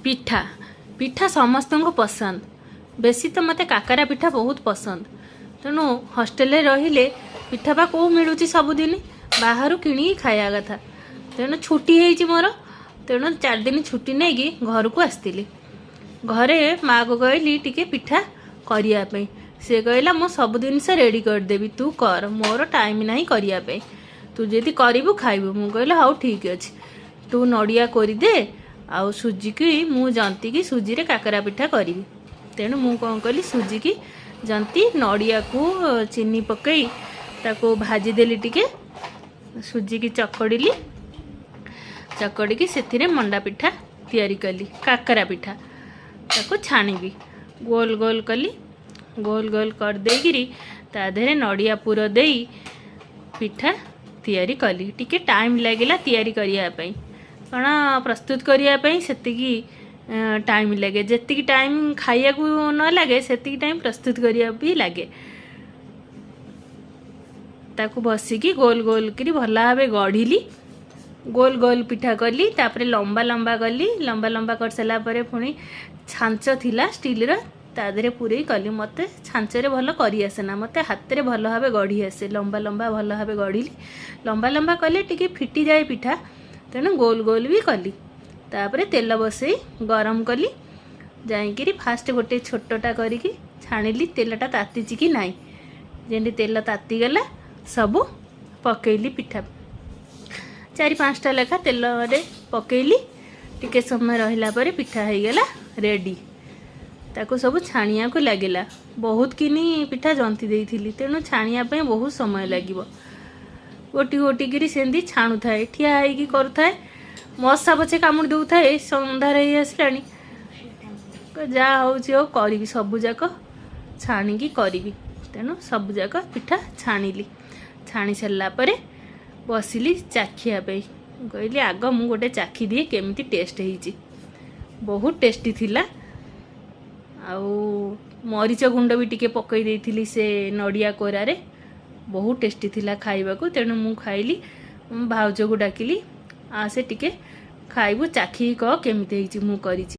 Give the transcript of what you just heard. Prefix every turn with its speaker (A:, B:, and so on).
A: पिठा पिठा समस्त को पसंद बेसी तो मते काकरा पिठा बहुत पसंद। तेणु हॉस्टेल रहिले पिठा बा कौ मिलूँ सबुदिन बाहर किणी खाया कथा। तेणु छुट्टी है मोर तेणु 4 दिन छुट्टी नहीं कि घर को आसती घरे माँ को कहली टिके पिठा करने से कहला मु सब जिनस रेडी करदेवी तू कर मोर टाइम ना करने तू जदि करू खाइबू मु कहले हाँ ठीक अच्छे तू नड़िया करदे आउ सुजी की मु जंती की सुजी रे काकरा पिठा करी। तेणु मु कौन कली सुजी की जंती नड़िया को चीनी पकई ताको भाजीदेली टिके सुजी की चकड़ी की से मंडा पिठा तैयारी कली काकरा पिठा ताको छाणीबी गोल गोल कली गोल गोल कर देगिरी ता देहरे नड़िया पुर देई पिठा तैयारी कली। टिके टाइम लगिला तैयारी करिया पई कण प्रस्तुत करने से टाइम लगे जी टाइम खाया को न लगे से टाइम प्रस्तुत करने भी लगे। ताकू बसिकी गोल गोल करी भला भावे गढ़िली गोल गोल पिठा कली तापरे लंबा लंबा कली लंबा लंबा कर सारा पर पुणी छांच थिला स्टील रा ता देहरे पूरे कली मते छांचरे भल करी आसेना मते हाथ रे भल भावे गढ़ी आसे लंबा लंबा भल भावे गढ़िली लंबा लंबा कले टिके फिटी जाए पिठा तेणु गोल गोल भी कली तापरे तेल बसई गरम कली जाइकी फास्ट गोटे छोटा करिकी छाणिली तेलटा तातीची कि नाई जेंटी तेल तातीगला सबू पकईली पिठा 4-5टा लेखा तेल रे पकईली टिके समय रहिला परे पिठा होईगला रेडी। ताको सब छाणिया को लगिला बहुत किनी पिठा जंती देइथिली तेणु छाणिया पे बहुत समय लागिबो गोटी गोटी करी सेंदी छाणु थाए ठिया होइकी करूथाए मशा पछे कामुड़ दउ थाए संधार ही आसलानी जा होउची हो करी सब जाक छाणिकी करी तेणु सब जाक पिठा छाणिली छाणी सारा पर बसिली चाखिया पे कहली आग मु गोटे चाखी दिए केमिति टेस्ट होइची बहुत टेस्टी थिला। आउ मरीच गुंड भी टिके पकई देइथिली से नड़िया कोरारे बहुत टेस्टी थिला खाइबा को तेणु मु खाइली भाउज को डाकिली आ से टिके खाइबू चाखी कह केमिति होइची मु करिची।